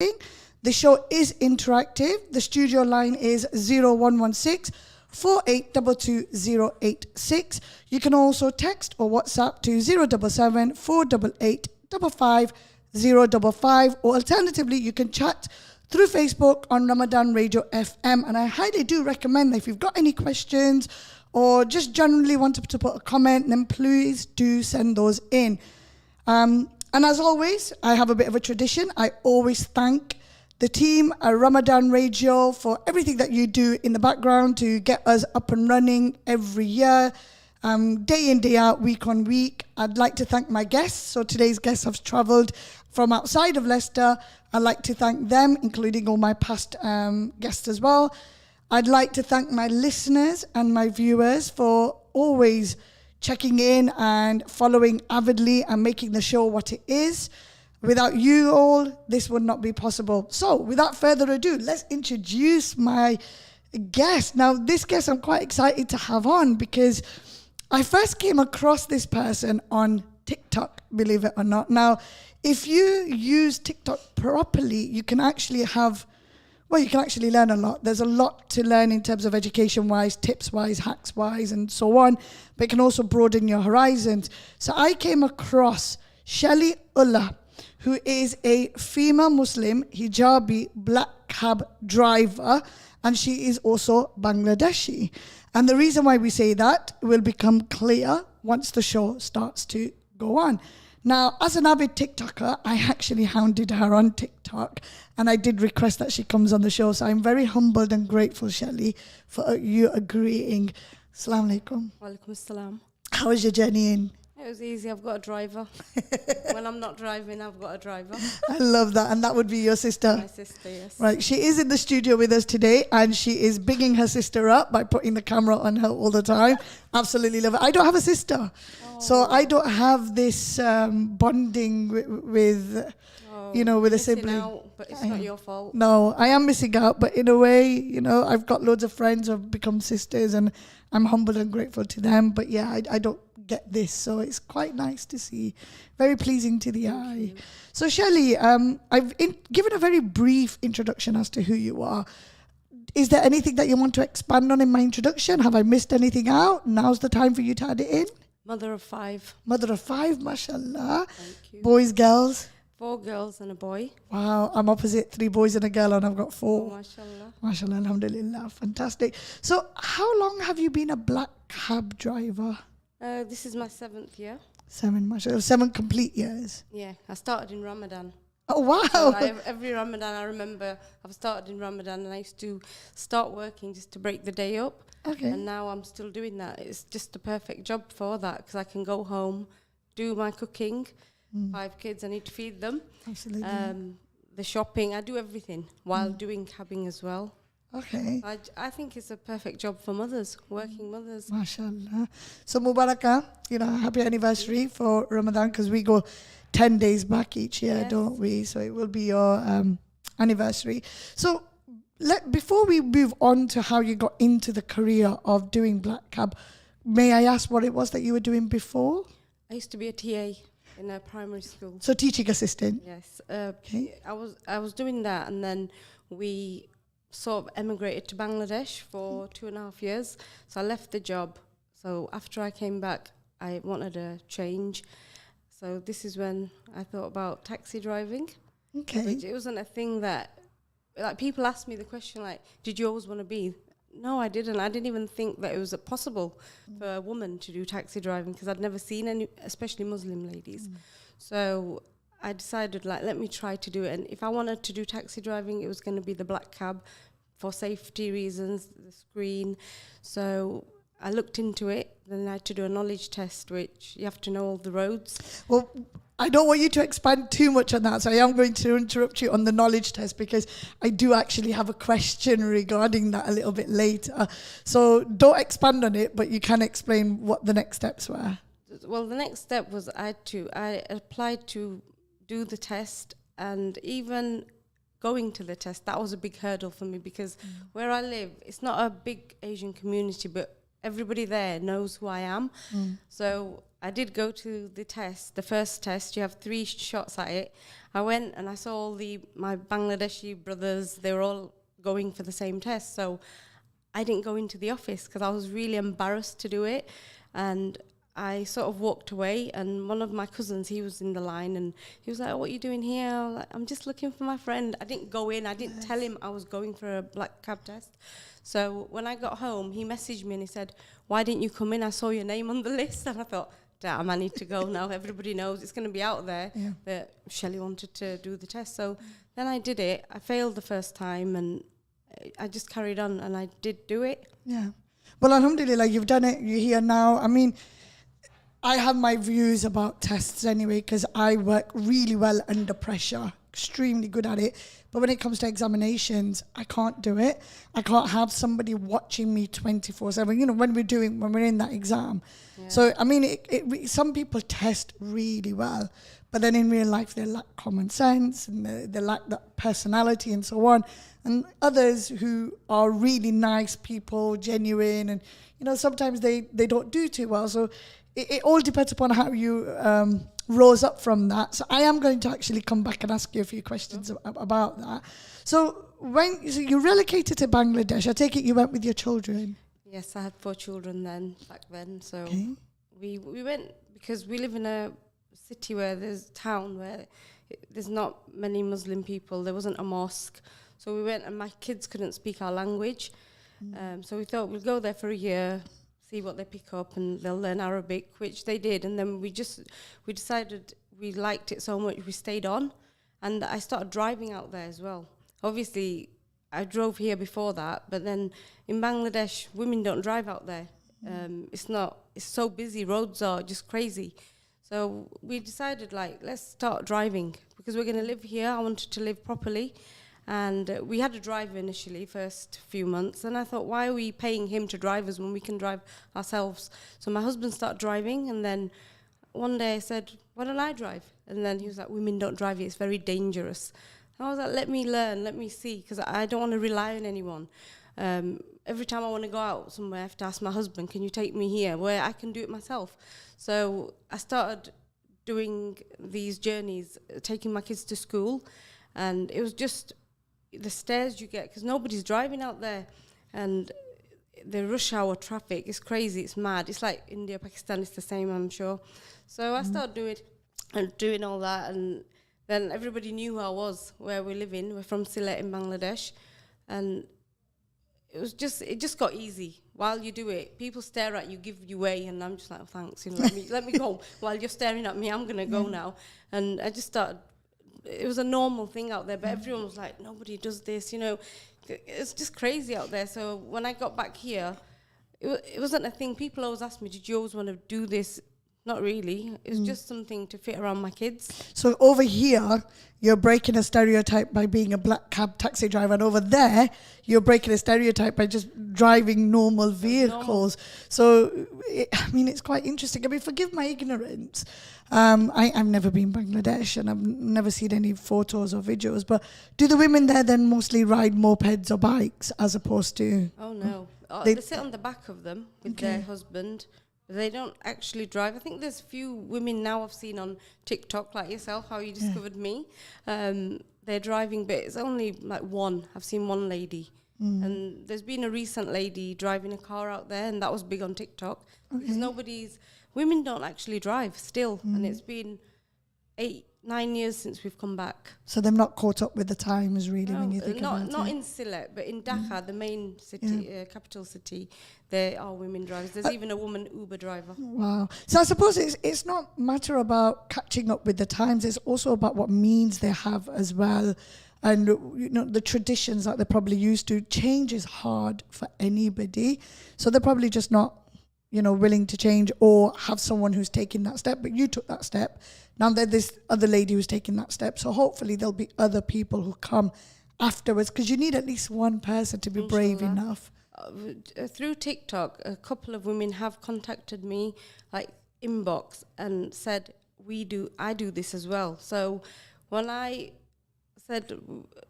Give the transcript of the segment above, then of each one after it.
The show is interactive. The studio line is 0116 4822 You can also text or WhatsApp to 077 488 55055, or alternatively, you can chat through Facebook on Ramadan Radio FM. And I highly do recommend that if you've got any questions or just generally want to put a comment, then please do send those in. And as always, I have a bit of a tradition. I always thank the team at Ramadan Radio for everything that you do in the background to get us up and running every year, day in, day out, week on week. I'd like to thank my guests. So today's guests have travelled from outside of Leicester. I'd like to thank them, including all my past guests as well. I'd like to thank my listeners and my viewers for always checking in and following avidly and making the show what it is. Without you all, this would not be possible. So, without further ado, let's introduce my guest. Now, this guest I'm quite excited to have on because I first came across this person on TikTok, believe it or not. Now, if you use TikTok properly, you can actually learn a lot. There's a lot to learn in terms of education-wise, tips-wise, hacks-wise, and so on. But it can also broaden your horizons. So I came across Shelly Ullah, who is a female Muslim hijabi black cab driver, and she is also Bangladeshi. And the reason why we say that will become clear once the show starts to go on. Now, as an avid TikToker, I actually hounded her on TikTok, and I did request that she comes on the show. So I'm very humbled and grateful, Shelly, for you agreeing. Assalamu alaikum. Walaikum assalam. How was your journey in? It was easy. I've got a driver. When I'm not driving, I've got a driver. I love that. And that would be your sister? My sister, yes. Right. She is in the studio with us today, and she is bigging her sister up by putting the camera on her all the time. Absolutely love it. I don't have a sister. So I don't have this bonding with with a sibling. Out, but it's not your fault. No, I am missing out. But in a way, I've got loads of friends who have become sisters, and I'm humbled and grateful to them. But yeah, I don't get this. So it's quite nice to see. Very pleasing to the eye. So Shelly, I've given a very brief introduction as to who you are. Is there anything that you want to expand on in my introduction? Have I missed anything out? Now's the time for you to add it in. Mother of 5. Mother of 5, mashallah. Thank you. Boys, girls? 4 girls and a boy. Wow, I'm opposite, 3 boys and a girl, and I've got 4. Oh, mashallah. Mashallah, alhamdulillah, fantastic. So how long have you been a black cab driver? This is my 7th year. 7, mashallah, 7 complete years. Yeah, I started in Ramadan. Oh, wow. So every Ramadan, I remember I've started in Ramadan, and I used to start working just to break the day up. Okay. And now I'm still doing that. It's just the perfect job for that, because I can go home, do my cooking. 5 kids, I need to feed them. Absolutely. The shopping, I do everything while doing cabbing as well. Okay. I think it's a perfect job for mothers, working mothers. MashaAllah. So Mubarakah, happy anniversary for Ramadan, because we go 10 days back each year, don't we? So it will be your anniversary. So before we move on to how you got into the career of doing black cab, may I ask what it was that you were doing before? I used to be a TA in a primary school. So teaching assistant? Yes. Okay. I was doing that, and then we sort of emigrated to Bangladesh for 2.5 years. So I left the job. So after I came back, I wanted a change. So this is when I thought about taxi driving. Okay. It wasn't a thing that, people ask me the question, did you always want to be? No, I didn't. I didn't even think that it was possible for a woman to do taxi driving, because I'd never seen any, especially Muslim ladies. So I decided, let me try to do it. And if I wanted to do taxi driving, it was going to be the black cab for safety reasons, the screen. So I looked into it. Then I had to do a knowledge test, which you have to know all the roads. Well, I don't want you to expand too much on that, so I am going to interrupt you on the knowledge test, because I do actually have a question regarding that a little bit later. So don't expand on it, but you can explain what the next steps were. Well, the next step was I applied to do the test, and even going to the test, that was a big hurdle for me, because where I live, it's not a big Asian community, but everybody there knows who I am. So I did go to the test, the first test. You have 3 shots at it. I went and I saw all my Bangladeshi brothers. They were all going for the same test. So I didn't go into the office because I was really embarrassed to do it. And I sort of walked away, and one of my cousins, he was in the line, and he was like, "What are you doing here?" I was like, "I'm just looking for my friend." I didn't go in. I didn't tell him I was going for a black cab test. So when I got home, he messaged me and he said, "Why didn't you come in? I saw your name on the list." And I thought, damn, I need to go now. Everybody knows it's going to be out there that Shelly wanted to do the test. So then I did it. I failed the first time, and I just carried on, and I did do it. Yeah. Well, alhamdulillah, you've done it. You're here now. I mean, I have my views about tests anyway, because I work really well under pressure, extremely good at it. But when it comes to examinations, I can't do it. I can't have somebody watching me 24/7, you know, when we're in that exam. Yeah. So, I mean, some people test really well, but then in real life, they lack common sense, and they lack that personality and so on. And others who are really nice people, genuine, and, you know, sometimes they don't do too well. So it all depends upon how you rose up from that. So I am going to actually come back and ask you a few questions about that. So you relocated to Bangladesh, I take it you went with your children? Yes, I had 4 children back then. So we went because we live in a city where there's a town where there's not many Muslim people. There wasn't a mosque. So we went, and my kids couldn't speak our language. So we thought we'll go there for a year, see what they pick up, and they'll learn Arabic, which they did. And then we decided we liked it so much, we stayed on. And I started driving out there as well. Obviously, I drove here before that, but then in Bangladesh, women don't drive out there. It's so busy, roads are just crazy. So we decided, let's start driving, because we're going to live here. I wanted to live properly. And we had a driver initially, first few months. And I thought, why are we paying him to drive us when we can drive ourselves? So my husband started driving. And then one day I said, why don't I drive? And then he was like, women don't drive it. It's very dangerous. And I was like, let me learn, let me see, because I don't want to rely on anyone. Every time I want to go out somewhere, I have to ask my husband, can you take me here, where I can do it myself? So I started doing these journeys, taking my kids to school. And it was just the stares you get, because nobody's driving out there, and the rush hour traffic is crazy. It's mad. It's like India, Pakistan. It's the same, I'm sure. So I started doing all that, and then everybody knew who I was, where we live in. We're from Sylhet in Bangladesh, and it just got easy. While you do it, people stare at you, give you way, and I'm just like, oh, thanks, let me go. While you're staring at me, I'm gonna go now. And I just started. It was a normal thing out there, but everyone was like, nobody does this, It's just crazy out there. So when I got back here, it wasn't a thing. People always ask me, did you always want to do this? Not really. It was just something to fit around my kids. So over here, you're breaking a stereotype by being a black cab taxi driver, and over there, you're breaking a stereotype by just driving normal vehicles. So, it's quite interesting. Forgive my ignorance. I've never been Bangladesh, and I've never seen any photos or videos, but do the women there then mostly ride mopeds or bikes as opposed to... Oh, no. They sit on the back of them with their husband. They don't actually drive. I think there's few women now I've seen on TikTok, like yourself, how you discovered me. They're driving, but it's only one. I've seen one lady. And there's been a recent lady driving a car out there, and that was big on TikTok. Because women don't actually drive still. And it's been 8-9 years since we've come back. So they're not caught up with the times, really, when you think about it? Not in Sylhet, but in Dhaka, the main city, capital city, there are women drivers. There's even a woman Uber driver. Wow. So I suppose it's not a matter about catching up with the times. It's also about what means they have as well. And, the traditions that they're probably used to. Change is hard for anybody. So they're probably just not, willing to change or have someone who's taking that step. But you took that step. Now there's this other lady who's taking that step. So hopefully there'll be other people who come afterwards, because you need at least one person to be brave enough. Through TikTok, a couple of women have contacted me, inbox, and said, I do this as well. So when I said,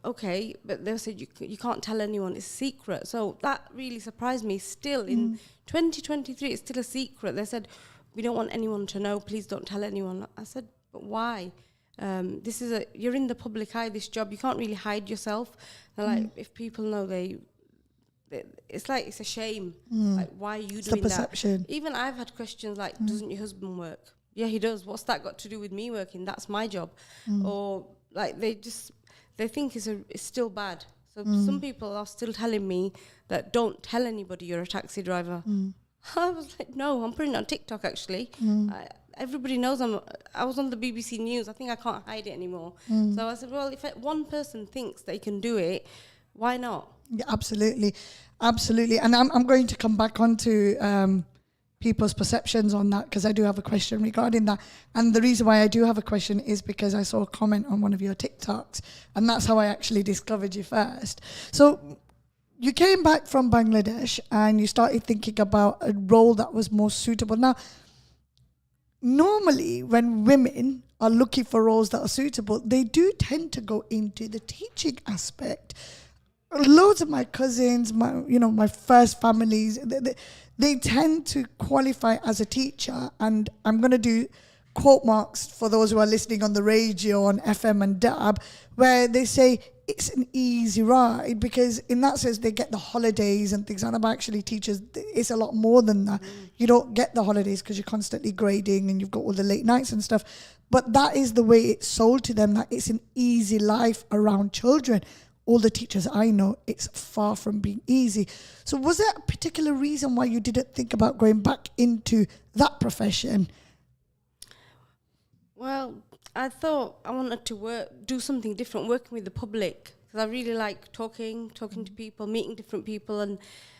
okay, but they said you can't tell anyone, it's a secret. So that really surprised me. Still in 2023, it's still a secret. They said, we don't want anyone to know, please don't tell anyone. I said, but why? You're in the public eye, this job, you can't really hide yourself. They're like, if people know, it's like, it's a shame. Like, why are you doing the perception. that? Even I've had questions like, doesn't your husband work? Yeah, he does. What's that got to do with me working? That's my job. Or like they think it's still bad. So some people are still telling me that don't tell anybody you're a taxi driver. I was like, no, I'm putting it on TikTok actually. Everybody knows I was on the BBC News. I think I can't hide it anymore. So I said, well, if one person thinks they can do it, why not? Yeah, absolutely. And I'm going to come back onto people's perceptions on that, because I do have a question regarding that. And the reason why I do have a question is because I saw a comment on one of your TikToks, and that's how I actually discovered you first. So you came back from Bangladesh and you started thinking about a role that was more suitable. Now, normally when women are looking for roles that are suitable, they do tend to go into the teaching aspect. Loads of my cousins, my first families, they tend to qualify as a teacher. And I'm going to do quote marks for those who are listening on the radio, on FM and DAB, where they say it's an easy ride, because in that sense they get the holidays and things like that. But actually teachers, it's a lot more than that. You don't get the holidays because you're constantly grading and you've got all the late nights and stuff. But that is the way it's sold to them, that it's an easy life around children. All the teachers I know, it's far from being easy. So was there a particular reason why you didn't think about going back into that profession? Well, I thought I wanted to do something different, working with the public, because I really like talking to people, meeting different people. And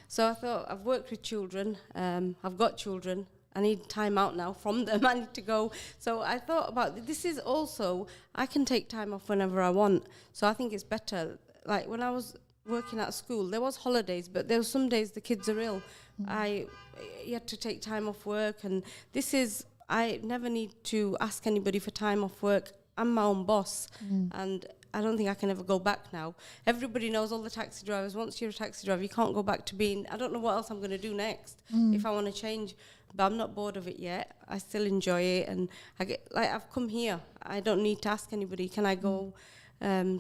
so I thought, I've worked with children, I've got children, I need time out now from them, I need to go. So I thought about, this is also, I can take time off whenever I want. So I think it's better. Like when I was working at school, there was holidays, but there were some days the kids are ill. You had to take time off work, and I never need to ask anybody for time off work. I'm my own boss, and I don't think I can ever go back now. Everybody knows, all the taxi drivers, once you're a taxi driver, you can't go back to being, I don't know what else I'm going to do next if I want to change, but I'm not bored of it yet. I still enjoy it, and I've come here. I don't need to ask anybody, can I go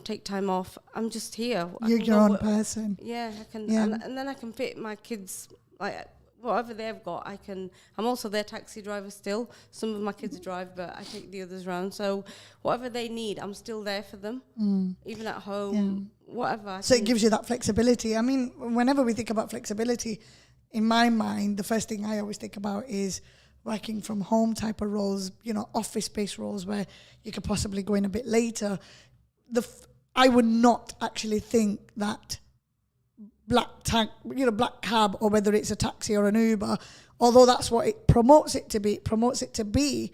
take time off? I'm just here. You're your own person. Yeah, I can, and then I can fit my kids, like whatever they've got. I'm also their taxi driver still. Some of my kids drive, but I take the others around. So whatever they need, I'm still there for them, even at home, whatever. So it gives you that flexibility. I mean, whenever we think about flexibility, in my mind, the first thing I always think about is working from home type of roles, office-based roles where you could possibly go in a bit later. I would not actually think that black cab, or whether it's a taxi or an Uber, although that's what it promotes it to be,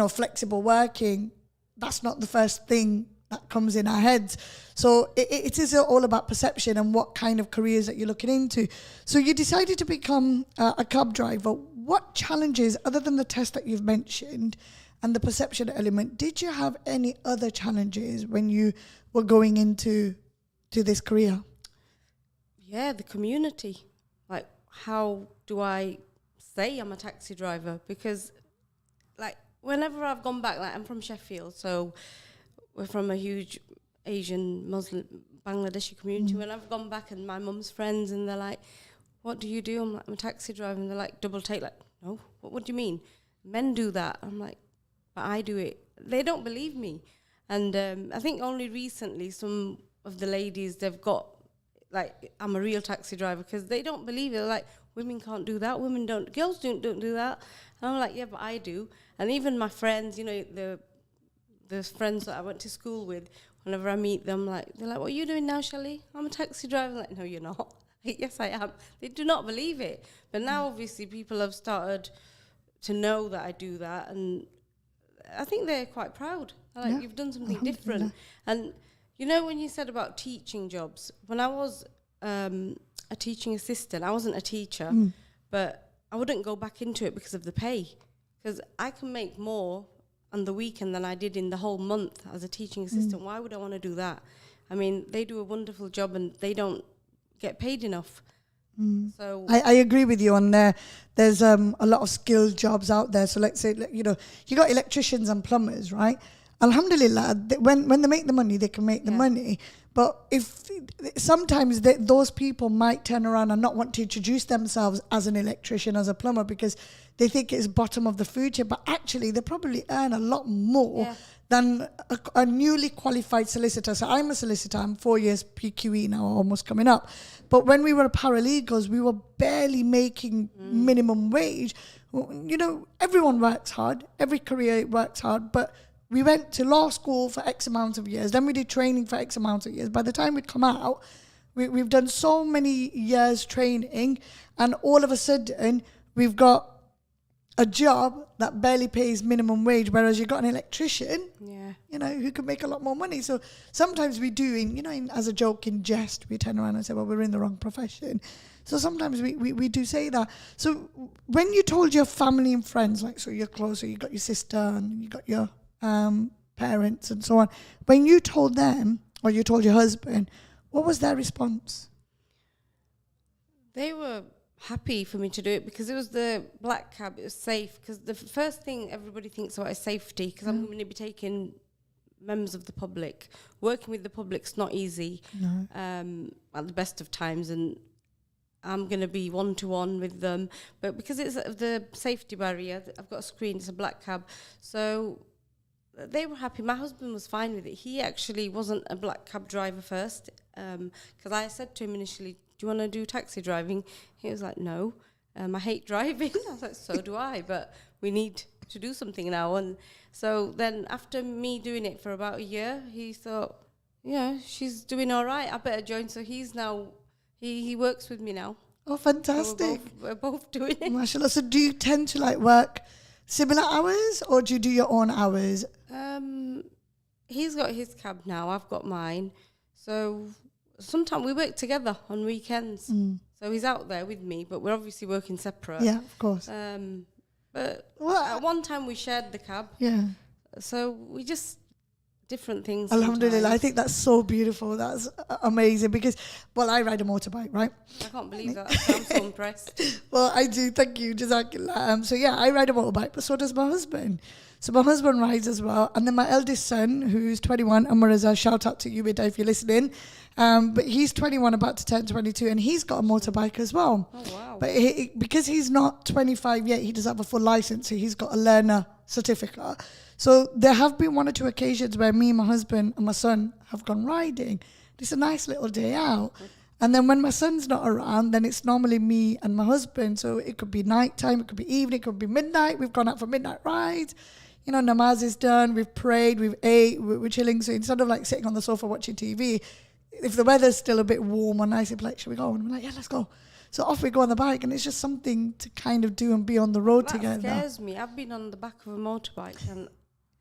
flexible working. That's not the first thing that comes in our heads. So it is all about perception and what kind of careers that you're looking into. So you decided to become a cab driver. What challenges, other than the test that you've mentioned and the perception element, did you have any other challenges when you were going into this career? Yeah, the community. Like, how do I say I'm a taxi driver? Because, like, whenever I've gone back, like, I'm from Sheffield, so we're from a huge Asian, Muslim, Bangladeshi community. When I've gone back and my mum's friends, and they're like, what do you do? I'm like, I'm a taxi driver. And they're like, double take, like, no, what do you mean? Men do that. I'm like, but I do it. They don't believe me. And I think only recently some of the ladies, they've got, like, I'm a real taxi driver, because they don't believe it. They're like, women can't do that. Girls don't do that. And I'm like, yeah, but I do. And even my friends, the friends that I went to school with, whenever I meet them, they're like, what are you doing now, Shelly? I'm a taxi driver. I'm like, no, you're not. Yes, I am. They do not believe it. But now, obviously, people have started to know that I do that, and I think they're quite proud. They're like, you've done something different. And when you said about teaching jobs, when I was a teaching assistant, I wasn't a teacher, but I wouldn't go back into it because of the pay. Because I can make more on the weekend than I did in the whole month as a teaching assistant. Why would I want to do that? I mean, they do a wonderful job and they don't get paid enough. So I agree with you on there. There's a lot of skilled jobs out there. So let's say, you know, you got electricians and plumbers, right? Alhamdulillah, when they make the money, they can make the money. But if sometimes those people might turn around and not want to introduce themselves as an electrician, as a plumber, because they think it's bottom of the food chain. But actually, they probably earn a lot more than a newly qualified solicitor. So I'm a solicitor. I'm 4 years PQE now, almost coming up. But when we were paralegals, we were barely making minimum wage. You know, everyone works hard. Every career works hard. But we went to law school for X amount of years. Then we did training for X amount of years. By the time we come out, we've done so many years training. And all of a sudden, we've got a job that barely pays minimum wage, whereas you got an electrician, you know, who can make a lot more money. So sometimes we do, as a joke, in jest, we turn around and say, well, we're in the wrong profession. So sometimes we do say that. So when you told your family and friends, like, so you're closer, you got your sister and you got your parents and so on, when you told them, or you told your husband, what was their response? they were happy for me to do it because it was the black cab. It was safe because the first thing everybody thinks about is safety, because I'm going to be taking members of the public. Working with the public's not easy at the best of times, and I'm going to be one-to-one with them. But because it's the safety barrier, I've got a screen, it's a black cab. So they were happy. My husband was fine with it. He actually wasn't a black cab driver first, because I said to him initially, do you want to do taxi driving? He was like, no, I hate driving. I was like, so do I, but we need to do something now. And so then after me doing it for about a year, he thought, yeah, she's doing all right, I better join. So he's now, he works with me now. Oh, fantastic. So we're both doing it. MashaAllah. So do you tend to work similar hours, or do you do your own hours? He's got his cab now, I've got mine. So sometimes we work together on weekends. So he's out there with me, but we're obviously working separate. Yeah, of course. But at one time we shared the cab. Yeah. So we just different things. Alhamdulillah, sometimes. I think that's so beautiful. That's amazing because, well, I ride a motorbike, right? I can't believe that. I'm so impressed. Well, I do. Thank you. Jazakallah. So yeah, I ride a motorbike, but so does my husband. So my husband rides as well. And then my eldest son, who's 21, Amaraza, shout out to you, Bida, if you're listening. But he's 21, about to turn 22, and he's got a motorbike as well. Oh, wow. But because he's not 25 yet, he does have a full license, so he's got a learner certificate. So there have been 1 or 2 occasions where me, my husband, and my son have gone riding. It's a nice little day out. And then when my son's not around, then it's normally me and my husband. So it could be nighttime, it could be evening, it could be midnight. We've gone out for midnight rides. You know, namaz is done, we've prayed, we've ate, we're chilling. So instead of sitting on the sofa watching TV, if the weather's still a bit warm or nice, it's like, should we go? And we're like, yeah, let's go. So off we go on the bike, and it's just something to kind of do and be on the road together. That scares me. I've been on the back of a motorbike, and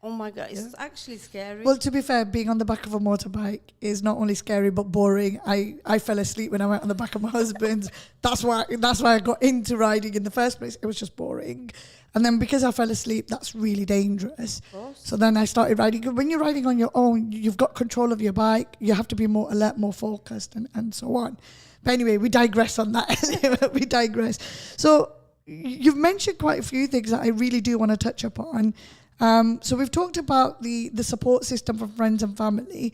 oh my God, it's actually scary. Well, to be fair, being on the back of a motorbike is not only scary but boring. I fell asleep when I went on the back of my husband's. That's why I got into riding in the first place. It was just boring. And then because I fell asleep, that's really dangerous. So then I started riding. When you're riding on your own, you've got control of your bike. You have to be more alert, more focused, and so on. But anyway, we digress on that. We digress. So you've mentioned quite a few things that I really do want to touch upon. So we've talked about the support system for friends and family.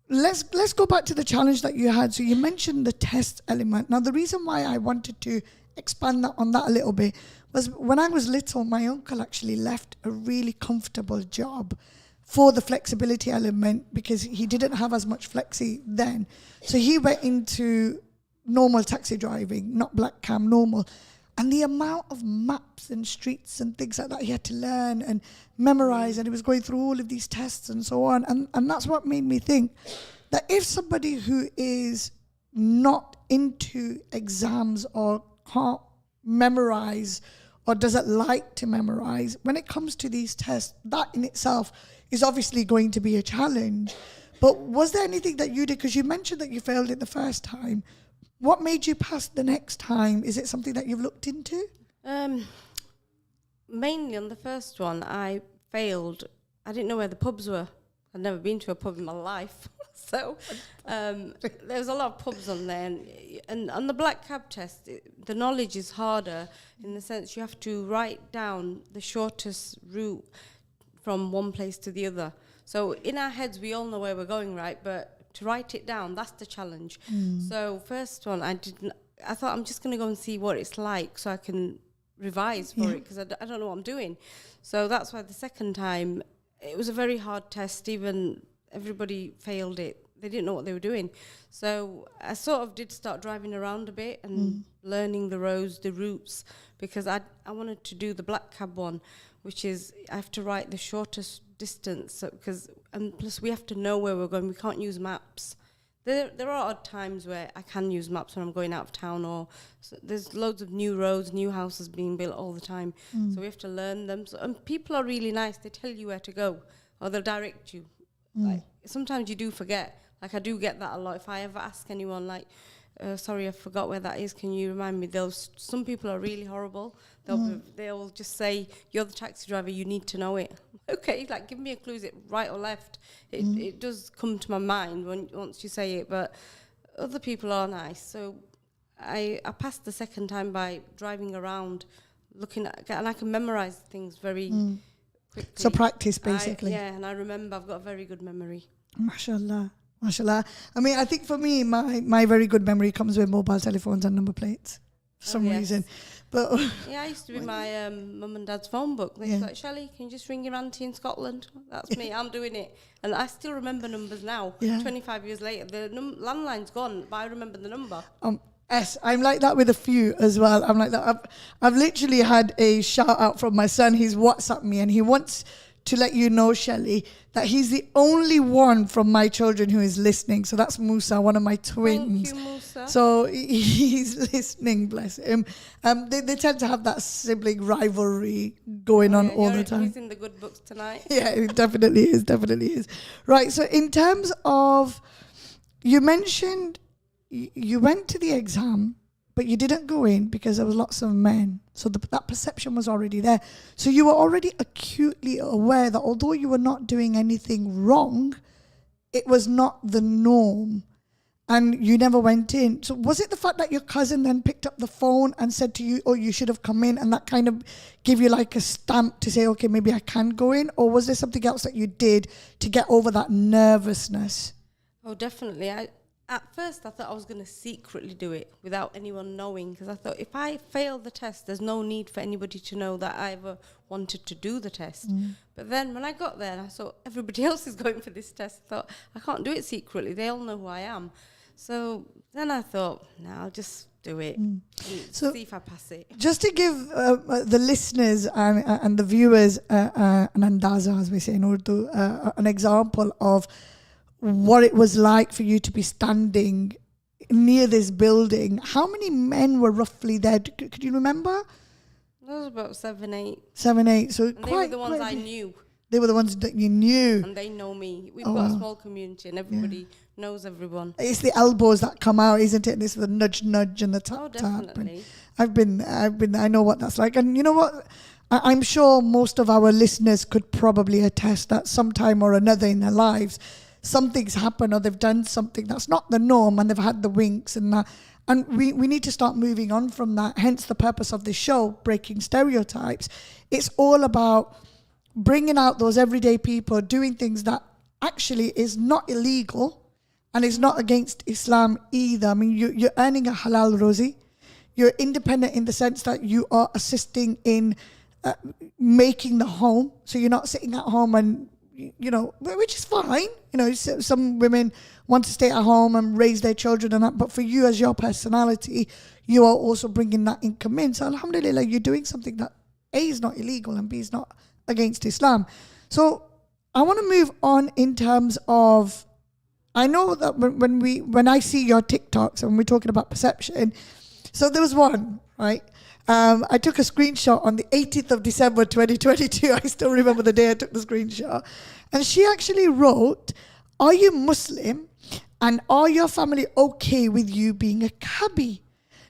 Let's go back to the challenge that you had. So you mentioned the test element. Now, the reason why I wanted to expand on that a little bit was when I was little, my uncle actually left a really comfortable job for the flexibility element because he didn't have as much flexi then. So he went into normal taxi driving, not black cam, normal. And the amount of maps and streets and things like that he had to learn and memorize, and he was going through all of these tests and so on. And that's what made me think that if somebody who is not into exams or can't memorize or doesn't like to memorize, when it comes to these tests, that in itself is obviously going to be a challenge. But was there anything that you did? Because you mentioned that you failed it the first time. What made you pass the next time? Is it something that you've looked into? Mainly on the first one, I failed I didn't know where the pubs were. I'd never been to a pub in my life. So there was a lot of pubs on there. And on the black cab test, the knowledge is harder in the sense you have to write down the shortest route from one place to the other. So in our heads, we all know where we're going, right? But to write it down, that's the challenge. So first one, I thought I'm just going to go and see what it's like so I can revise for it, because I don't know what I'm doing. So that's why the second time, it was a very hard test. Even everybody failed it. They didn't know what they were doing. So I sort of did start driving around a bit and learning the roads, the routes, because I wanted to do the black cab one, which is I have to write the shortest distance, and plus we have to know where we're going. We can't use maps. There are odd times where I can use maps when I'm going out of town, or there's loads of new roads, new houses being built all the time. So we have to learn them. And people are really nice. They tell you where to go, or they'll direct you. Like sometimes you do forget. Like I do get that a lot. If I ever ask anyone, like, sorry, I forgot where that is, can you remind me? Some people are really horrible. They'll just say, you're the taxi driver, you need to know it. Okay, like give me a clue, is it right or left? It does come to my mind once you say it, but other people are nice. So I passed the second time by driving around, looking at, and I can memorize things very quickly. So practice, basically. And I remember, I've got a very good memory. MashaAllah. MashaAllah. I mean, I think for me, my very good memory comes with mobile telephones and number plates for some reason. But yeah, I used to be my mum and dad's phone book. They'd be like, Shelly, can you just ring your auntie in Scotland? That's me, I'm doing it. And I still remember numbers now, 25 years later. The landline's gone, but I remember the number. Yes, I'm like that with a few as well. I'm like that. I've literally had a shout out from my son. He's WhatsApped me and he wants to let you know, Shelly, that he's the only one from my children who is listening. So that's Musa, one of my twins. Thank you, Musa. So he's listening, bless him. They tend to have that sibling rivalry going on all the time. He's in the good books tonight. Yeah, it definitely is. Right, so in terms of, you mentioned you went to the exam, but you didn't go in because there was lots of men. So that perception was already there. So you were already acutely aware that although you were not doing anything wrong, it was not the norm. And you never went in. So was it the fact that your cousin then picked up the phone and said to you, oh, you should have come in, and that kind of gave you like a stamp to say, okay, maybe I can go in? Or was there something else that you did to get over that nervousness? Oh, definitely. At first, I thought I was going to secretly do it without anyone knowing, because I thought if I fail the test, there's no need for anybody to know that I ever wanted to do the test. But then when I got there and I saw everybody else is going for this test, I thought, I can't do it secretly. They all know who I am. So then I thought, no, I'll just do it and see if I pass it. Just to give the listeners and the viewers an andaza, as we say in Urdu, an example of what it was like for you to be standing near this building. How many men were roughly there? Could you remember? There was about 7, 8. 7, 8. So and they were the ones I knew. They were the ones that you knew. And they know me. We've got a small community and everybody knows everyone. It's the elbows that come out, isn't it? And it's the nudge and the tap. Oh, definitely. I've been, I know what that's like. And you know what? I'm sure most of our listeners could probably attest that sometime or another in their lives, something's happened or they've done something that's not the norm and they've had the winks and that. And we need to start moving on from that. Hence the purpose of this show, Breaking Stereotypes. It's all about bringing out those everyday people doing things that actually is not illegal and is not against Islam either. I mean, you're earning a halal rosy. You're independent in the sense that you are assisting in making the home. So you're not sitting at home and, you know, which is fine. You know, some women want to stay at home and raise their children and that. But for you as your personality, you are also bringing that income in. So alhamdulillah, you're doing something that A, is not illegal and B, is not against Islam. So I want to move on in terms of, I know that when I see your TikToks and we're talking about perception, so there was one, right? I took a screenshot on the 18th of December 2022. I still remember the day I took the screenshot. And she actually wrote, are you Muslim and are your family okay with you being a cabbie?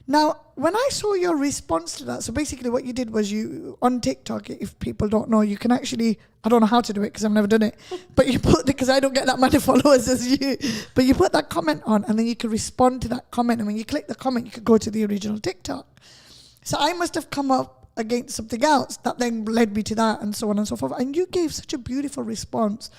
Now, when I saw your response to that, so basically what you did was you, on TikTok, if people don't know, you can actually, I don't know how to do it because I've never done it, but you put, because I don't get that many followers as you, but you put that comment on and then you could respond to that comment. And when you click the comment, you could go to the original TikTok. So I must have come up against something else that then led me to that and so on and so forth. And you gave such a beautiful response.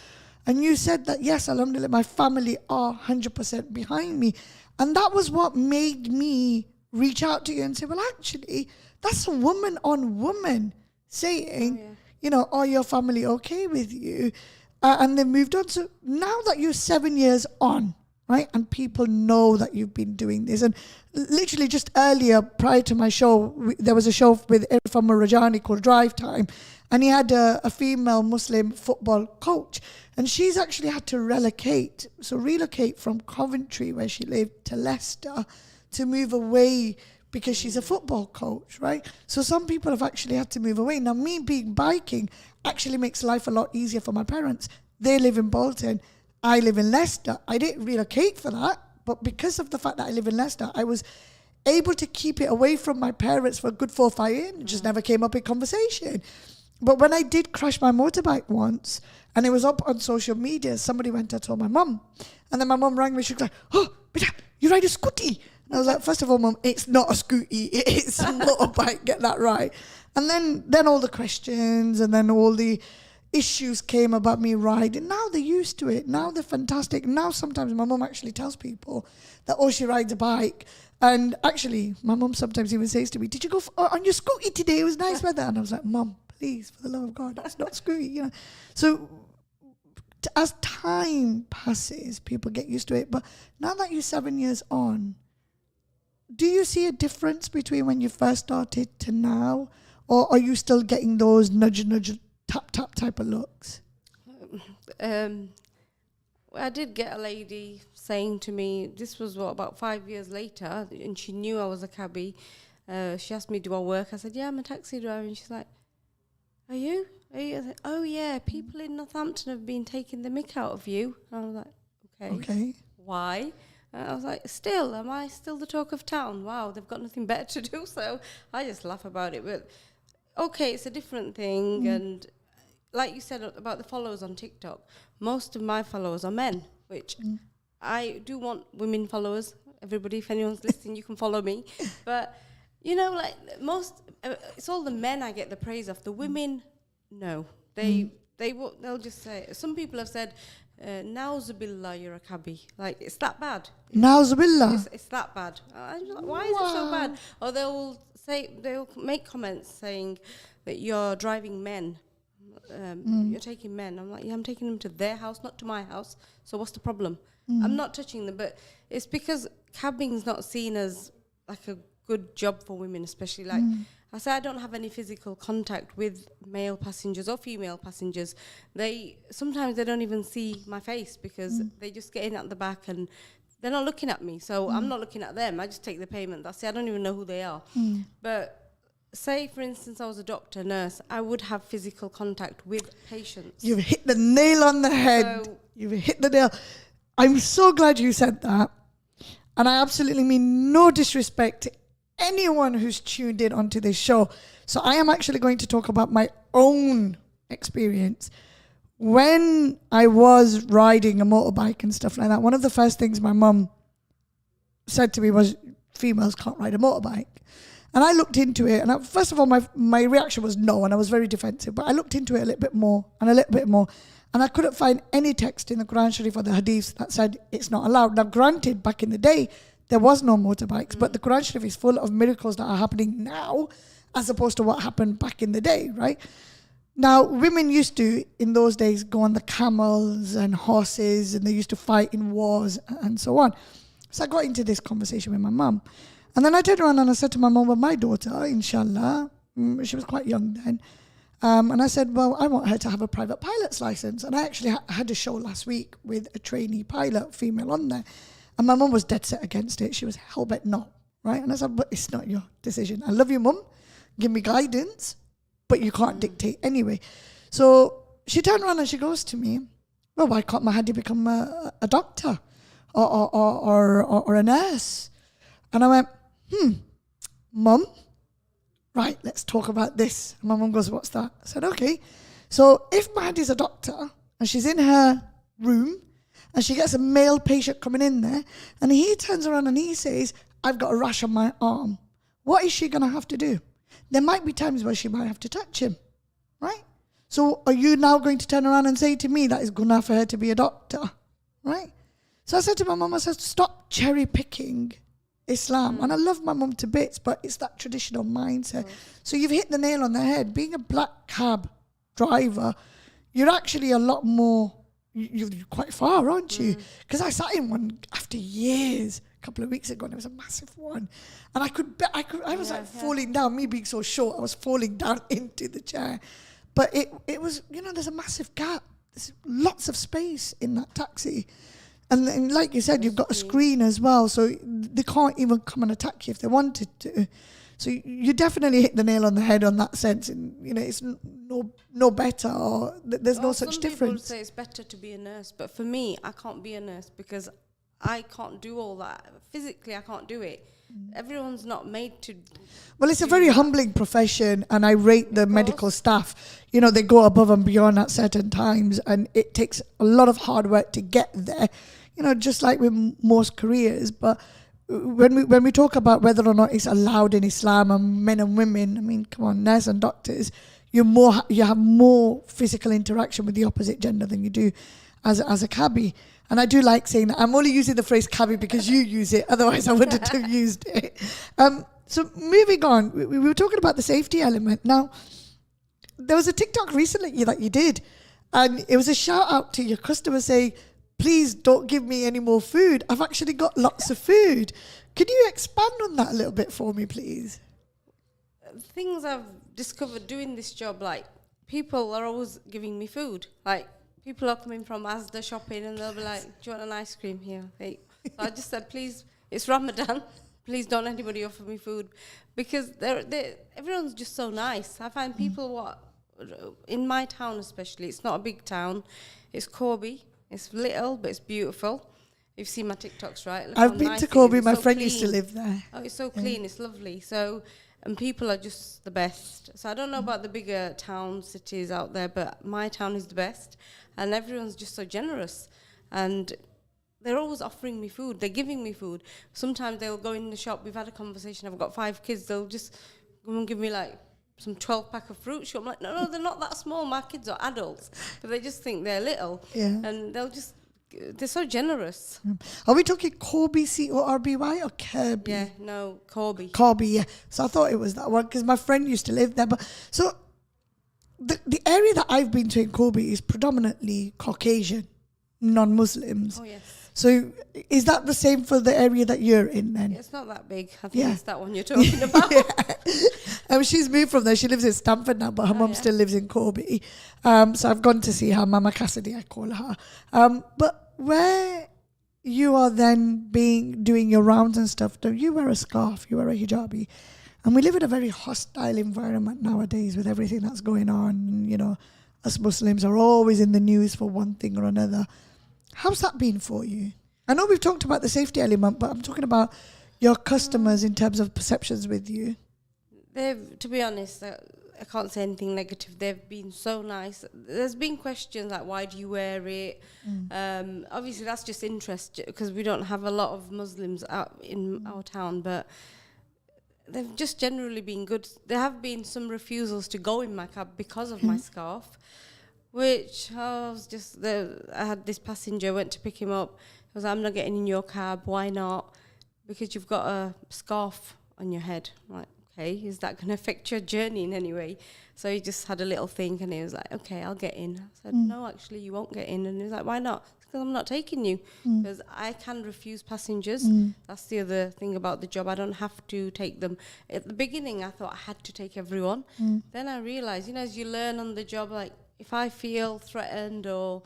And you said that, yes, alhamdulillah, my family are 100% behind me. And that was what made me reach out to you and say, well, actually, that's a woman on woman saying, you know, are your family okay with you? And they moved on. So now that you're 7 years on, right, and people know that you've been doing this, and literally just earlier, prior to my show, there was a show with Irfan Marajani called Drive Time, and he had a female Muslim football coach, and she's actually had to relocate from Coventry, where she lived, to Leicester, to move away because she's a football coach, right? So some people have actually had to move away. Now, me being biking actually makes life a lot easier for my parents. They live in Bolton. I live in Leicester. I didn't relocate for that, but because of the fact that I live in Leicester, I was able to keep it away from my parents for a good 4 or 5 years. It just never came up in conversation. But when I did crash my motorbike once, and it was up on social media, somebody went and told my mum. And then my mum rang me, she was like, oh, Beta, you ride a scooty? And I was like, first of all, Mum, it's not a scooty, it's a motorbike, get that right. And then all the questions and then all the issues came about me riding. Now they're used to it. Now they're fantastic. Now sometimes my mum actually tells people that, oh, she rides a bike. And actually, my mum sometimes even says to me, did you go on your scooty today? It was nice weather. And I was like, Mum, please, for the love of God, that's not scooty. You know. So as time passes, people get used to it. But now that you're 7 years on, do you see a difference between when you first started to now? Or are you still getting those nudge, tap type of looks? I did get a lady saying to me, this was about 5 years later, and she knew I was a cabbie. She asked me, do I work? I said, yeah, I'm a taxi driver. And she's like, are you? I said, oh yeah, people in Northampton have been taking the mick out of you. And I was like, okay. Why? I was like, am I still the talk of town? Wow, they've got nothing better to do. So I just laugh about it. But okay, it's a different thing. And like you said about the followers on TikTok, most of my followers are men, which I do want women followers. Everybody, if anyone's listening, you can follow me. But, you know, like it's all the men I get the praise of. The women, no. They'll just say, some people have said, Nauzubillah, you're a cabbie. Like, it's that bad. Nauzubillah? It's that bad. I'm like, why is it so bad? Or they'll make comments saying that you're driving men. You're taking men. I'm like, yeah, I'm taking them to their house, not to my house. So what's the problem? I'm not touching them, but it's because cabbing's not seen as like a good job for women, especially like I say, I don't have any physical contact with male passengers or female passengers. Sometimes they don't even see my face because they just get in at the back and they're not looking at me. So I'm not looking at them. I just take the payment. That's it. I don't even know who they are. But say, for instance, I was a doctor, nurse, I would have physical contact with patients. You've hit the nail on the head. You've hit the nail. I'm so glad you said that. And I absolutely mean no disrespect to anyone who's tuned in onto this show. So I am actually going to talk about my own experience. When I was riding a motorbike and stuff like that, one of the first things my mum said to me was, females can't ride a motorbike. And I looked into it, and first of all, my reaction was no, and I was very defensive. But I looked into it a little bit more, and I couldn't find any text in the Quran Sharif or the Hadiths that said it's not allowed. Now, granted, back in the day, there was no motorbikes, but the Quran Sharif is full of miracles that are happening now, as opposed to what happened back in the day, right? Now, women used to, in those days, go on the camels and horses, and they used to fight in wars and so on. So I got into this conversation with my mum. And then I turned around and I said to my mum, well, my daughter, inshallah, she was quite young then, and I said, well, I want her to have a private pilot's license. And I actually had a show last week with a trainee pilot, female on there. And my mum was dead set against it. She was hell-bent no, right? And I said, but it's not your decision. I love you, Mum. Give me guidance, but you can't dictate anyway. So she turned around and she goes to me, well, why can't Mahadi become a doctor or a nurse? And I went, Mum, right, let's talk about this. And my mum goes, what's that? I said, okay. So if Maddie's a doctor and she's in her room and she gets a male patient coming in there and he turns around and he says, I've got a rash on my arm, what is she going to have to do? There might be times where she might have to touch him, right? So are you now going to turn around and say to me that it's good enough for her to be a doctor, right? So I said to my mum, I said, stop cherry picking Islam. And I love my mum to bits, but it's that traditional mindset. So you've hit the nail on the head. Being a black cab driver, you're actually a lot more, you're quite far, aren't you? Because I sat in one after years, a couple of weeks ago, and it was a massive one. And I was falling down, me being so short, I was falling down into the chair. But it was, there's a massive gap. There's lots of space in that taxi. And like you said, you've got a screen as well, so they can't even come and attack you if they wanted to. So you definitely hit the nail on the head on that sense. And, it's no better, or there's no such difference. Some people say it's better to be a nurse, but for me, I can't be a nurse because I can't do all that. Physically, I can't do it. Everyone's not made to. Well, it's a very humbling profession, and I rate the medical staff. They go above and beyond at certain times, and it takes a lot of hard work to get there. Just like with most careers. But when we talk about whether or not it's allowed in Islam and men and women, I mean, come on, nurses and doctors, you have more physical interaction with the opposite gender than you do as a cabbie. And I do like saying that. I'm only using the phrase cabbie because you use it. Otherwise, I wouldn't have used it. So moving on, we were talking about the safety element. Now, there was a TikTok recently that you did, and it was a shout out to your customer saying, please don't give me any more food. I've actually got lots of food. Could you expand on that a little bit for me, please? Things I've discovered doing this job, like people are always giving me food. Like people are coming from Asda shopping and they'll be like, do you want an ice cream here? So I just said, please, it's Ramadan. Please don't anybody offer me food. Because everyone's just so nice. I find people, in my town especially, it's not a big town. It's Corby. It's little, but it's beautiful. You've seen my TikToks, right? Look I've been to Corby. My friend used to live there. Oh, it's so clean. It's lovely. So, and people are just the best. So I don't know about the bigger towns, cities out there, but my town is the best. And everyone's just so generous. And they're always offering me food. They're giving me food. Sometimes they'll go in the shop. We've had a conversation. I've got 5 kids. They'll just go and give me like some 12-pack of fruit. I'm like, no, they're not that small. My kids are adults. But they just think they're little. Yeah. And they're so generous. Are we talking Corby, C-O-R-B-Y, or Kirby? Yeah, no, Corby. Corby, yeah. So I thought it was that one because my friend used to live there. But so the area that I've been to in Corby is predominantly Caucasian, non-Muslims. Oh, yes. So is that the same for the area that you're in then? It's not that big. I think it's that one you're talking about. She's moved from there. She lives in Stamford now, but her mum still lives in Corby. So I've gone to see her, Mama Cassidy, I call her. But where you are then doing your rounds and stuff, you wear a scarf, you wear a hijabi. And we live in a very hostile environment nowadays with everything that's going on. Us Muslims are always in the news for one thing or another. How's that been for you? I know we've talked about the safety element, but I'm talking about your customers in terms of perceptions with you. To be honest, I can't say anything negative. They've been so nice. There's been questions like, why do you wear it? Obviously, that's just interest because we don't have a lot of Muslims out in our town, but they've just generally been good. There have been some refusals to go in my cab because of my scarf. Which I had this passenger, went to pick him up. I was like, I'm not getting in your cab. Why not? Because you've got a scarf on your head. I'm like, okay, is that going to affect your journey in any way? So he just had a little think and he was like, okay, I'll get in. I said, no, actually, you won't get in. And he was like, why not? Because I'm not taking you. Because I can refuse passengers. That's the other thing about the job. I don't have to take them. At the beginning, I thought I had to take everyone. Then I realized, as you learn on the job, like, if I feel threatened or,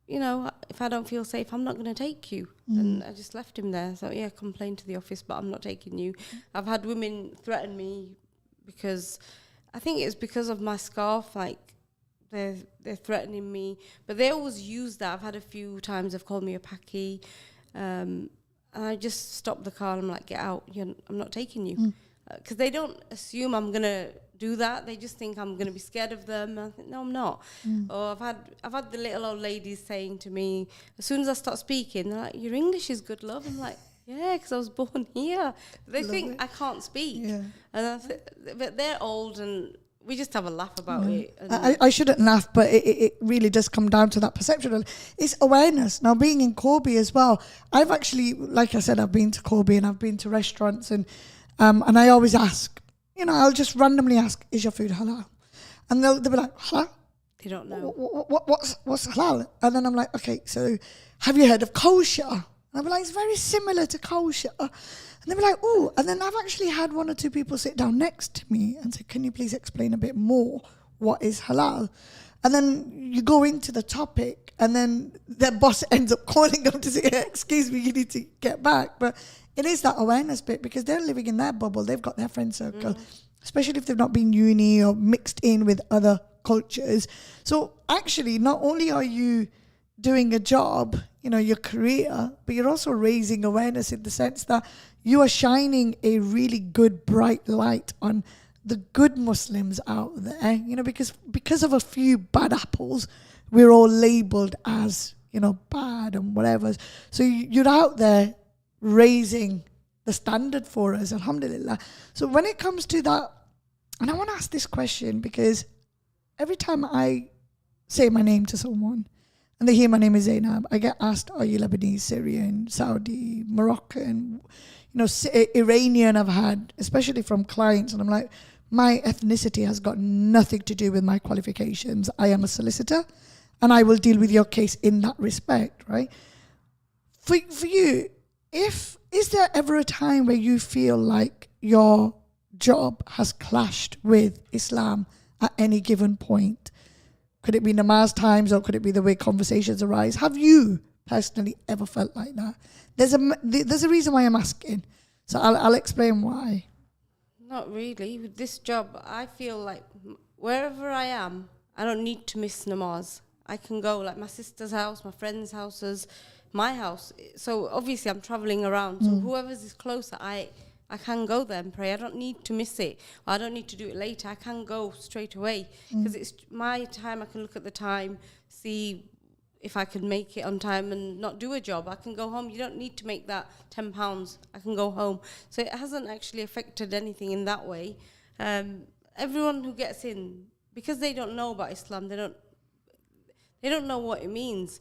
if I don't feel safe, I'm not going to take you. And I just left him there. So, complained to the office, but I'm not taking you. I've had women threaten me because I think it's because of my scarf. Like, they're threatening me. But they always use that. I've had a few times they've called me a packy. And I just stopped the car and I'm like, get out. I'm not taking you. because they don't assume I'm gonna do that. They just think I'm gonna be scared of them. And I think no, I'm not. Or I've had the little old ladies saying to me, as soon as I start speaking, they're like, "Your English is good, love." I'm like, yeah, because I was born here. They think I can't speak, but they're old, and we just have a laugh about it. I shouldn't laugh, but it really does come down to that perception. It's awareness. Now, being in Corby as well, I've actually, like I said, I've been to Corby and I've been to restaurants, and I always ask, I'll just randomly ask, is your food halal? And they'll be like, halal? They don't know. What's halal? And then I'm like, okay, so have you heard of kosher? And I'll be like, it's very similar to kosher. And they'll be like, oh. And then I've actually had one or two people sit down next to me and say, can you please explain a bit more what is halal? And then you go into the topic, and then their boss ends up calling them to say, excuse me, you need to get back. But it is that awareness bit, because they're living in their bubble. They've got their friend circle, especially if they've not been uni or mixed in with other cultures. So actually, not only are you doing a job, your career, but you're also raising awareness in the sense that you are shining a really good, bright light on the good Muslims out there, because of a few bad apples, we're all labeled as, bad and whatever. So you're out there raising the standard for us, alhamdulillah. So when it comes to that, and I want to ask this question, because every time I say my name to someone and they hear my name is Zainab, I get asked, are you Lebanese, Syrian, Saudi, Moroccan, Iranian I've had, especially from clients, and I'm like, my ethnicity has got nothing to do with my qualifications. I am a solicitor, and I will deal with your case in that respect, right? For you, is there ever a time where you feel like your job has clashed with Islam at any given point? Could it be namaz times, or could it be the way conversations arise? Have you personally ever felt like that? There's a reason why I'm asking, so I'll explain why. Not really. With this job, I feel like wherever I am, I don't need to miss namaz. I can go, like, my sister's house, my friends' houses, my house. So obviously I'm traveling around. So whoever's is closer, I can go there and pray. I don't need to miss it. Or I don't need to do it later. I can go straight away, because it's my time. I can look at the time, see if I can make it on time and not do a job. I can go home. You don't need to make that £10. I can go home. So it hasn't actually affected anything in that way. Everyone who gets in, because they don't know about Islam, they don't know what it means.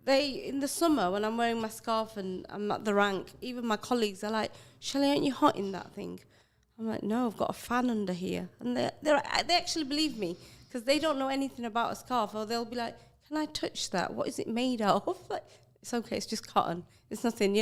In the summer, when I'm wearing my scarf and I'm at the rank, even my colleagues are like, Shelly, aren't you hot in that thing? I'm like, no, I've got a fan under here. And they actually believe me, because they don't know anything about a scarf. Or they'll be like, can I touch that? What is it made out of? Like, it's okay, it's just cotton. It's nothing,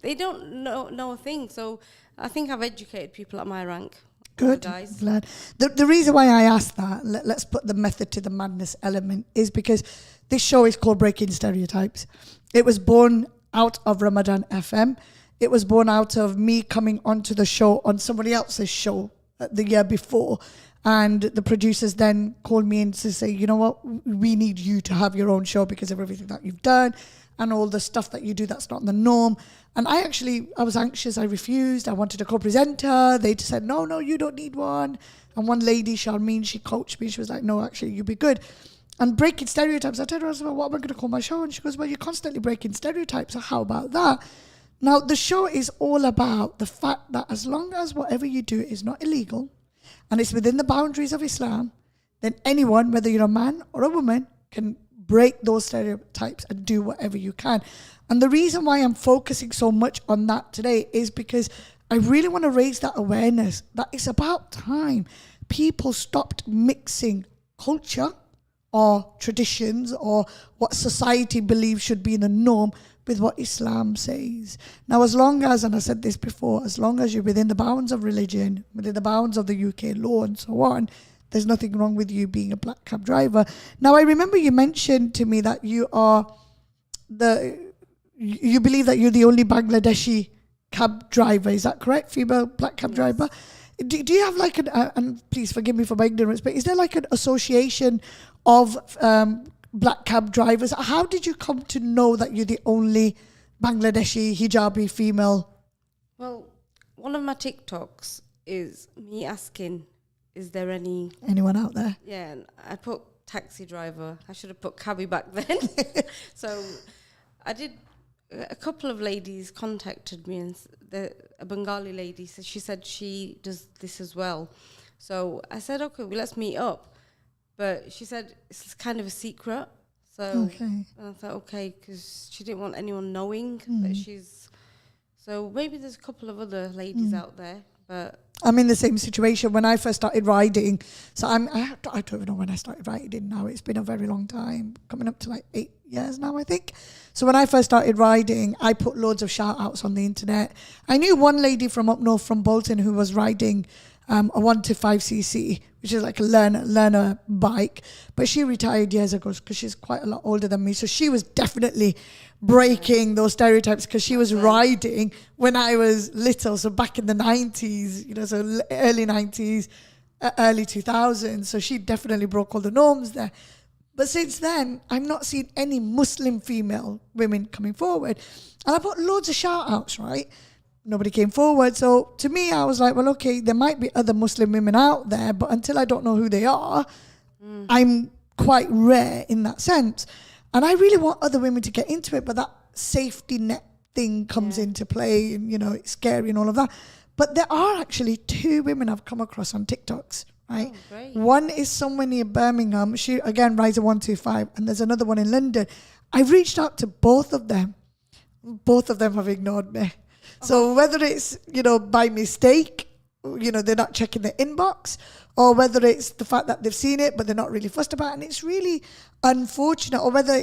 They don't know a thing. So I think I've educated people at my rank. Good, guys. Glad. The reason why I asked that, let's put the method to the madness element, is because this show is called Breaking Stereotypes. It was born out of Ramadan FM. It was born out of me coming onto the show on somebody else's show the year before. And the producers then called me in to say, you know what, we need you to have your own show because of everything that you've done and all the stuff that you do that's not the norm. And I was anxious. I refused. I wanted a co-presenter. They just said, no, you don't need one. And one lady, Charmaine, she coached me. She was like, no, actually, you'll be good. And Breaking Stereotypes, I told her, what am I going to call my show? And she goes, well, you're constantly breaking stereotypes. So how about that? Now, the show is all about the fact that as long as whatever you do is not illegal and it's within the boundaries of Islam, then anyone, whether you're a man or a woman, can break those stereotypes and do whatever you can. And the reason why I'm focusing so much on that today is because I really want to raise that awareness that it's about time people stopped mixing culture or traditions or what society believes should be the norm with what Islam says. Now, as long as, and I said this before, as long as you're within the bounds of religion, within the bounds of the UK law and so on, there's nothing wrong with you being a black cab driver. Now, I remember you mentioned to me that you believe that you're the only Bangladeshi cab driver. Is that correct? Female black cab driver? Do you have like and please forgive me for my ignorance, but is there like an association of black cab drivers? How did you come to know that you're the only Bangladeshi hijabi female? Well, one of my TikToks, is me asking, is there anyone out there? Yeah, and I put taxi driver. I should have put cabbie back then. So I did. A couple of ladies contacted me, and a Bengali lady, so she said she does this as well. So I said, okay, well, let's meet up. But she said it's kind of a secret. So I thought, okay, because she didn't want anyone knowing that she's. So maybe there's a couple of other ladies out there, but I'm in the same situation. When I first started riding, so I don't even know when I started riding now. It's been a very long time, coming up to like 8 years now, I think. So when I first started riding, I put loads of shout outs on the internet. I knew one lady from up north from Bolton who was riding a 125cc, which is like a learner bike, but she retired years ago because she's quite a lot older than me. So she was definitely breaking those stereotypes because she was riding when I was little, so back in the 90s, so early 90s, early 2000s. So she definitely broke all the norms there. But since then, I've not seen any Muslim female women coming forward. And I put loads of shout outs, right? Nobody came forward. So to me, I was like, well, okay, there might be other Muslim women out there, but until I don't know who they are, I'm quite rare in that sense. And I really want other women to get into it, but that safety net thing comes into play, and, it's scary and all of that. But there are actually 2 women I've come across on TikToks, right? Oh, great. One is somewhere near Birmingham. She, again, rides a 125, and there's another one in London. I've reached out to both of them. Both of them have ignored me. So whether it's, by mistake, they're not checking their inbox, or whether it's the fact that they've seen it, but they're not really fussed about it, and it's really unfortunate, or whether,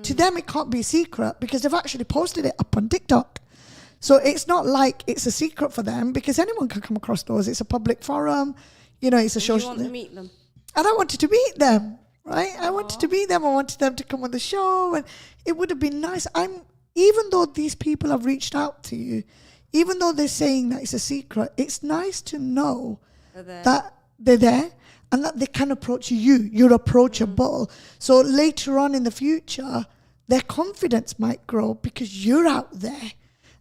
to them it can't be a secret because they've actually posted it up on TikTok. So it's not like it's a secret for them because anyone can come across those. It's a public forum, it's a social... You want to meet them? And I wanted to meet them, right? I wanted to meet them. I wanted them to come on the show, and it would have been nice. Even though these people have reached out to you, even though they're saying that it's a secret, it's nice to know that they're there and that they can approach you. You're approachable. So later on in the future, their confidence might grow because you're out there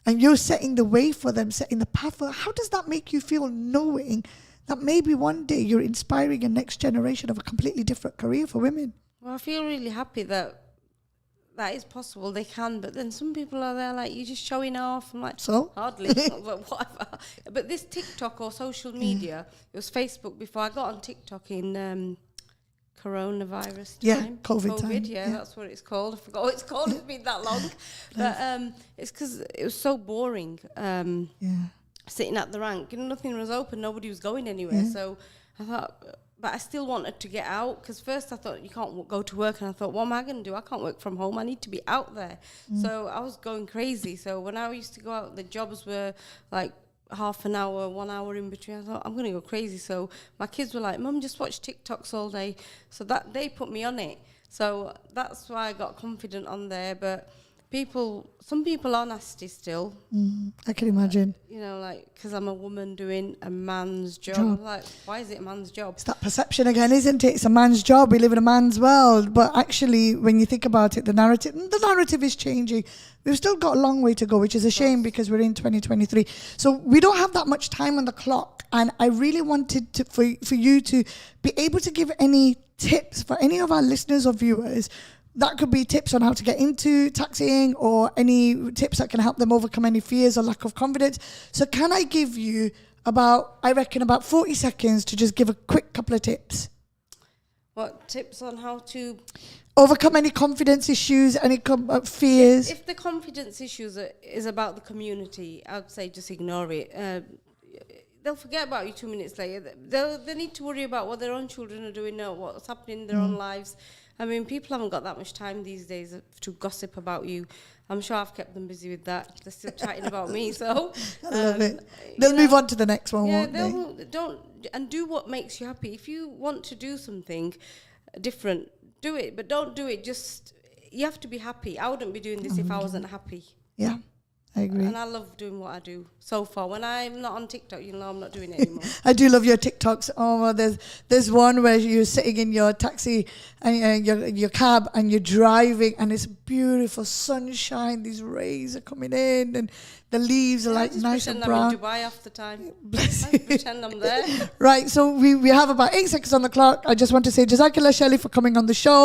and you're setting the way for them, setting the path for them. How does that make you feel, knowing that maybe one day you're inspiring a next generation of a completely different career for women? Well, I feel really happy that is possible. They can, but then some people are there like, you're just showing off. I'm like, so hardly, but whatever. But this TikTok or social media, it was Facebook before I got on TikTok in coronavirus time. COVID time. Yeah, that's what it's called. I forgot what it's called. It's been that long. But it's because it was so boring. Sitting at the rank, nothing was open. Nobody was going anywhere. So I thought. But I still wanted to get out because first I thought you can't go to work, and I thought, what am I going to do? I can't work from home. I need to be out there. So I was going crazy. So when I used to go out, the jobs were like half an hour, 1 hour in between. I thought, I'm going to go crazy. So my kids were like, Mum, just watch TikToks all day. So that they put me on it. So that's why I got confident on there. But some people are nasty still. I can imagine. Because I'm a woman doing a man's job. I'm like, why is it a man's job? It's that perception again, isn't it? It's a man's job. We live in a man's world. But actually, when you think about it, the narrative is changing. We've still got a long way to go, which is a shame because we're in 2023. So we don't have that much time on the clock. And I really wanted for you to be able to give any tips for any of our listeners or viewers. That could be tips on how to get into taxiing, or any tips that can help them overcome any fears or lack of confidence. So can I give you about 40 seconds to just give a quick couple of tips? What tips on how to overcome any confidence issues, any fears? If the confidence issues is about the community, I'd say just ignore it. They'll forget about you 2 minutes later. They need to worry about what their own children are doing or what's happening in their own lives. I mean, people haven't got that much time these days to gossip about you. I'm sure I've kept them busy with that. They're still chatting about me, so... I love it. They'll move on to the next one, won't they? And do what makes you happy. If you want to do something different, do it. But don't do it just... You have to be happy. I wouldn't be doing this if I wasn't happy. Yeah. I agree. And I love doing what I do so far. When I'm not on TikTok, I'm not doing it anymore. I do love your TikToks. Oh, well, there's one where you're sitting in your taxi and your cab and you're driving and it's beautiful sunshine. These rays are coming in and the leaves are like nice and brown. I'm in Dubai half the time. I pretend I'm there. Right, so we have about 8 seconds on the clock. I just want to say Jazakallah Shelly for coming on the show.